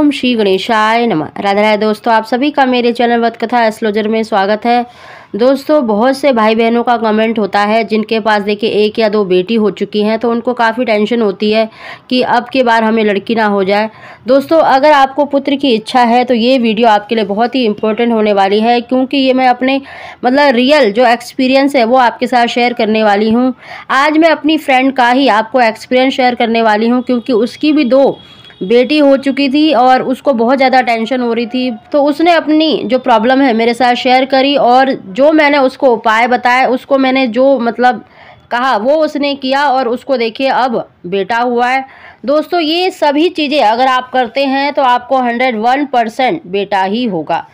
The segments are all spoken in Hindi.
ओम श्री गणेशाय नमः। राधे राधे दोस्तों, आप सभी का मेरे चैनल वत कथा एस्ट्रोलॉजर में स्वागत है। दोस्तों, बहुत से भाई बहनों का कमेंट होता है जिनके पास देखिए 1 या 2 बेटी हो चुकी हैं, तो उनको काफ़ी टेंशन होती है कि अब की बार हमें लड़की ना हो जाए। दोस्तों, अगर आपको पुत्र की इच्छा है तो ये वीडियो आपके लिए बहुत ही इंपॉर्टेंट होने वाली है, क्योंकि ये मैं अपने रियल जो एक्सपीरियंस है वो आपके साथ शेयर करने वाली हूँ। आज मैं अपनी फ्रेंड का ही आपको एक्सपीरियंस शेयर करने वाली हूँ, क्योंकि उसकी भी 2 बेटी हो चुकी थी और उसको बहुत ज़्यादा टेंशन हो रही थी। तो उसने अपनी जो प्रॉब्लम है मेरे साथ शेयर करी, और जो मैंने उसको उपाय बताया, उसको मैंने जो कहा वो उसने किया, और उसको देखिए अब बेटा हुआ है। दोस्तों, ये सभी चीज़ें अगर आप करते हैं तो आपको 101% बेटा ही होगा।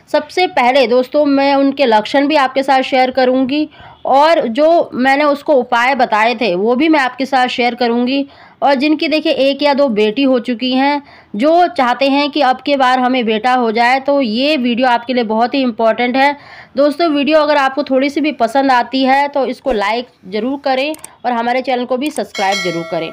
सबसे पहले दोस्तों, मैं उनके लक्षण भी आपके साथ शेयर करूंगी, और जो मैंने उसको उपाय बताए थे वो भी मैं आपके साथ शेयर करूंगी। और जिनकी देखिए 1 या 2 बेटी हो चुकी हैं, जो चाहते हैं कि अब के बार हमें बेटा हो जाए, तो ये वीडियो आपके लिए बहुत ही इम्पॉर्टेंट है। दोस्तों, वीडियो अगर आपको थोड़ी सी भी पसंद आती है तो इसको लाइक ज़रूर करें और हमारे चैनल को भी सब्सक्राइब ज़रूर करें।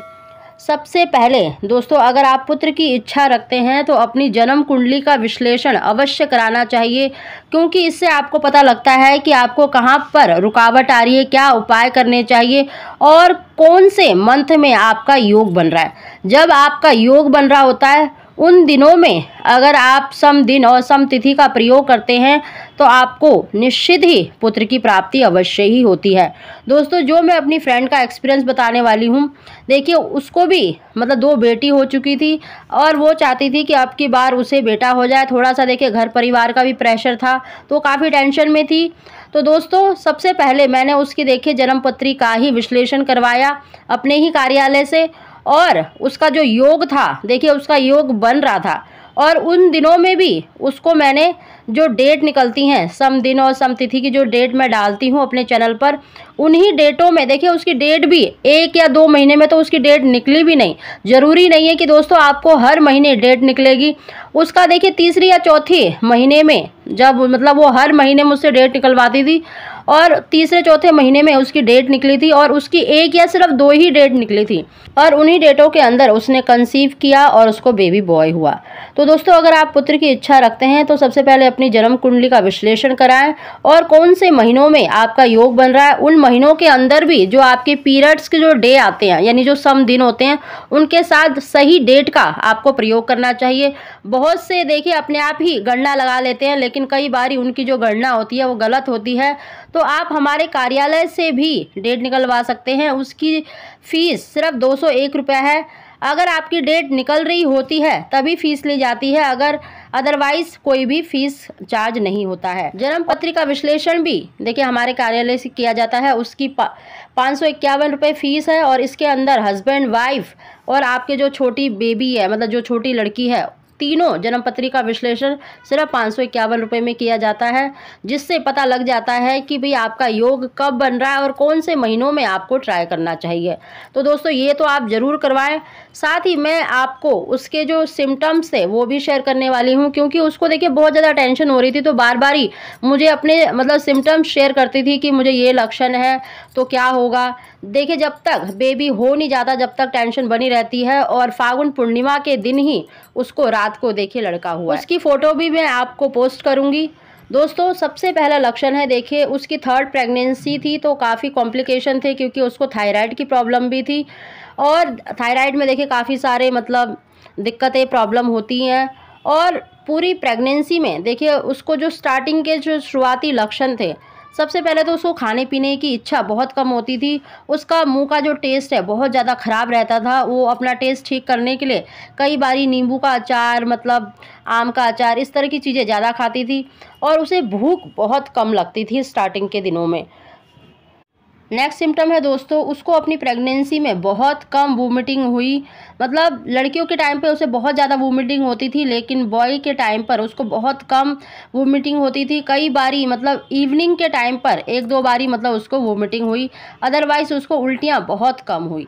सबसे पहले दोस्तों, अगर आप पुत्र की इच्छा रखते हैं तो अपनी जन्म कुंडली का विश्लेषण अवश्य कराना चाहिए, क्योंकि इससे आपको पता लगता है कि आपको कहां पर रुकावट आ रही है, क्या उपाय करने चाहिए और कौन से मंथ में आपका योग बन रहा है। जब आपका योग बन रहा होता है उन दिनों में अगर आप सम दिन और सम तिथि का प्रयोग करते हैं तो आपको निश्चित ही पुत्र की प्राप्ति अवश्य ही होती है। दोस्तों, जो मैं अपनी फ्रेंड का एक्सपीरियंस बताने वाली हूँ, देखिए उसको भी 2 बेटी हो चुकी थी और वो चाहती थी कि अब की बार उसे बेटा हो जाए। थोड़ा सा देखिए घर परिवार का भी प्रेशर था, तो काफ़ी टेंशन में थी। तो दोस्तों, सबसे पहले मैंने उसकी देखिए जन्म पत्री का ही विश्लेषण करवाया अपने ही कार्यालय से, और उसका जो योग था देखिए उसका योग बन रहा था। और उन दिनों में भी उसको मैंने जो डेट निकलती हैं, सम दिन और सम तिथि की जो डेट मैं डालती हूँ अपने चैनल पर, उन्हीं डेटों में देखिए उसकी डेट भी 1 या 2 महीने में तो उसकी डेट निकली भी नहीं। ज़रूरी नहीं है कि दोस्तों आपको हर महीने डेट निकलेगी। उसका देखिए तीसरी या चौथी महीने में, जब वो हर महीने मुझसे डेट निकलवाती थी, और तीसरे चौथे महीने में उसकी डेट निकली थी, और उसकी 1 या सिर्फ 2 ही डेट निकली थी, और उन्हीं डेटों के अंदर उसने कंसीव किया और उसको बेबी बॉय हुआ। तो दोस्तों, अगर आप पुत्र की इच्छा रखते हैं तो सबसे पहले अपनी जन्म कुंडली का विश्लेषण कराएं, और कौन से महीनों में आपका योग बन रहा है उन महीनों के अंदर भी जो आपके पीरियड्स के जो डे आते हैं, यानी जो सम दिन होते हैं, उनके साथ सही डेट का आपको प्रयोग करना चाहिए। बहुत से देखिए अपने आप ही गणना लगा लेते हैं, लेकिन कई बार उनकी जो गणना होती है वो गलत होती है। तो आप हमारे कार्यालय से भी डेट निकलवा सकते हैं। उसकी फीस सिर्फ 201 रुपये है। अगर आपकी डेट निकल रही होती है तभी फीस ली जाती है, अगर अदरवाइज कोई भी फीस चार्ज नहीं होता है। जन्म पत्री का विश्लेषण भी देखिए हमारे कार्यालय से किया जाता है। उसकी 551 रुपये फीस है, और इसके अंदर हस्बैंड, वाइफ और आपके जो छोटी बेबी है, जो छोटी लड़की है, तीनों जन्म पत्री का विश्लेषण सिर्फ 551 रुपये में किया जाता है, जिससे पता लग जाता है कि भाई आपका योग कब बन रहा है और कौन से महीनों में आपको ट्राई करना चाहिए। तो दोस्तों, ये तो आप ज़रूर करवाएं। साथ ही मैं आपको उसके जो सिम्टम्स थे वो भी शेयर करने वाली हूँ, क्योंकि उसको देखिए बहुत ज़्यादा टेंशन हो रही थी, तो बार बार ही मुझे अपने सिम्टम्स शेयर करती थी कि मुझे ये लक्षण है तो क्या होगा। देखिए, जब तक बेबी हो नहीं जाता जब तक टेंशन बनी रहती है, और फागुन पूर्णिमा के दिन ही उसको रात को देखिए लड़का हुआ। उसकी फ़ोटो भी मैं आपको पोस्ट करूँगी। दोस्तों, सबसे पहला लक्षण है, देखिए उसकी 3rd प्रेगनेंसी थी, तो काफ़ी कॉम्प्लिकेशन थे, क्योंकि उसको थायराइड की प्रॉब्लम भी थी, और थायराइड में देखिए काफ़ी सारे दिक्कतें, प्रॉब्लम होती हैं। और पूरी प्रेगनेंसी में देखिए उसको जो स्टार्टिंग के जो शुरुआती लक्षण थे, सबसे पहले तो उसको खाने पीने की इच्छा बहुत कम होती थी। उसका मुंह का जो टेस्ट है बहुत ज़्यादा ख़राब रहता था। वो अपना टेस्ट ठीक करने के लिए कई बारी नींबू का अचार, आम का अचार, इस तरह की चीज़ें ज़्यादा खाती थी, और उसे भूख बहुत कम लगती थी स्टार्टिंग के दिनों में। नेक्स्ट सिम्टम है दोस्तों, उसको अपनी प्रेगनेंसी में बहुत कम वोमिटिंग हुई। लड़कियों के टाइम पे उसे बहुत ज़्यादा वोमिटिंग होती थी, लेकिन बॉय के टाइम पर उसको बहुत कम वोमिटिंग होती थी। कई बारी इवनिंग के टाइम पर 1-2 बारी उसको वोमिटिंग हुई, अदरवाइज उसको उल्टियाँ बहुत कम हुई।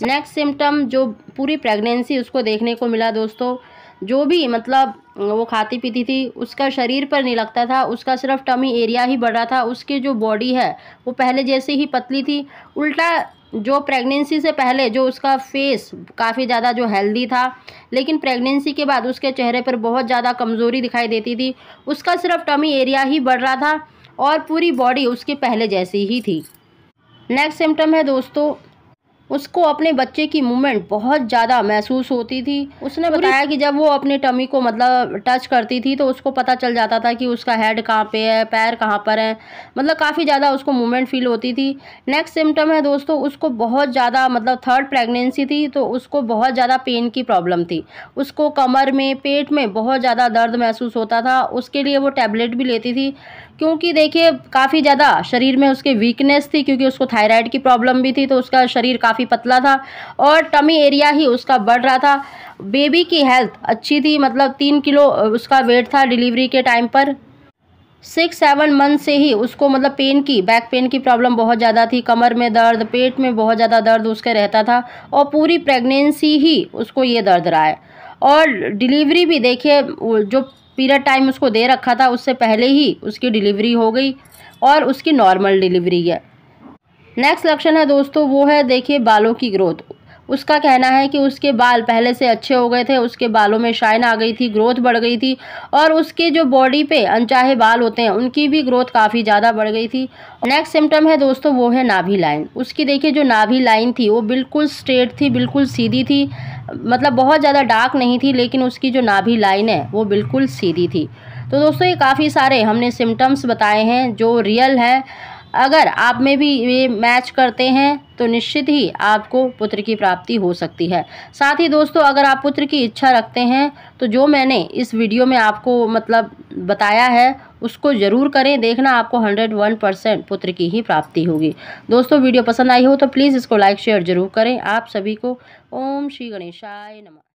नेक्स्ट सिम्टम जो पूरी प्रेगनेंसी उसको देखने को मिला दोस्तों, जो भी वो खाती पीती थी उसका शरीर पर नहीं लगता था, उसका सिर्फ टमी एरिया ही बढ़ रहा था। उसकी जो बॉडी है वो पहले जैसे ही पतली थी, उल्टा जो प्रेगनेंसी से पहले जो उसका फेस काफ़ी ज़्यादा जो हेल्दी था, लेकिन प्रेगनेंसी के बाद उसके चेहरे पर बहुत ज़्यादा कमज़ोरी दिखाई देती थी। उसका सिर्फ टमी एरिया ही बढ़ रहा था और पूरी बॉडी उसके पहले जैसी ही थी। नेक्स्ट सिम्टम है दोस्तों, उसको अपने बच्चे की मूवमेंट बहुत ज़्यादा महसूस होती थी। उसने बताया कि जब वो अपने टमी को मतलब टच करती थी तो उसको पता चल जाता था कि उसका हेड कहाँ पे है, पैर कहाँ पर है, मतलब काफ़ी ज़्यादा उसको मूवमेंट फील होती थी। नेक्स्ट सिम्टम है दोस्तों, उसको बहुत ज़्यादा मतलब थर्ड प्रेगनेंसी थी तो उसको बहुत ज़्यादा पेन की प्रॉब्लम थी। उसको कमर में, पेट में बहुत ज़्यादा दर्द महसूस होता था। उसके लिए वो टैबलेट भी लेती थी, क्योंकि देखिए काफ़ी ज़्यादा शरीर में उसके वीकनेस थी, क्योंकि उसको थायराइड की प्रॉब्लम भी थी तो उसका शरीर काफ़ी पतला था और टमी एरिया ही उसका बढ़ रहा था। बेबी की हेल्थ अच्छी थी, मतलब 3 किलो उसका वेट था डिलीवरी के टाइम पर। 6-7 मंथ से ही उसको मतलब बैक पेन की प्रॉब्लम बहुत ज़्यादा थी, कमर में दर्द, पेट में बहुत ज़्यादा दर्द उसके रहता था और पूरी प्रेगनेंसी ही उसको ये दर्द रहा है। और डिलीवरी भी देखिए जो पीरियड टाइम उसको दे रखा था उससे पहले ही उसकी डिलीवरी हो गई और उसकी नॉर्मल डिलीवरी है। नेक्स्ट लक्षण है दोस्तों, वो है देखिए बालों की ग्रोथ। उसका कहना है कि उसके बाल पहले से अच्छे हो गए थे, उसके बालों में शाइन आ गई थी, ग्रोथ बढ़ गई थी और उसके जो बॉडी पे अनचाहे बाल होते हैं उनकी भी ग्रोथ काफ़ी ज़्यादा बढ़ गई थी। नेक्स्ट सिम्टम है दोस्तों, वो है नाभि लाइन। उसकी देखिए जो नाभि लाइन थी वो बिल्कुल स्ट्रेट थी, बिल्कुल सीधी थी, मतलब बहुत ज़्यादा डार्क नहीं थी, लेकिन उसकी जो नाभि लाइन है वो बिल्कुल सीधी थी। तो दोस्तों ये काफ़ी सारे हमने सिम्टम्स बताए हैं जो रियल है। अगर आप में भी ये मैच करते हैं तो निश्चित ही आपको पुत्र की प्राप्ति हो सकती है। साथ ही दोस्तों अगर आप पुत्र की इच्छा रखते हैं तो जो मैंने इस वीडियो में आपको मतलब बताया है उसको ज़रूर करें, देखना आपको 101% पुत्र की ही प्राप्ति होगी। दोस्तों वीडियो पसंद आई हो तो प्लीज़ इसको लाइक शेयर ज़रूर करें। आप सभी को ओम श्री गणेशाय नमः।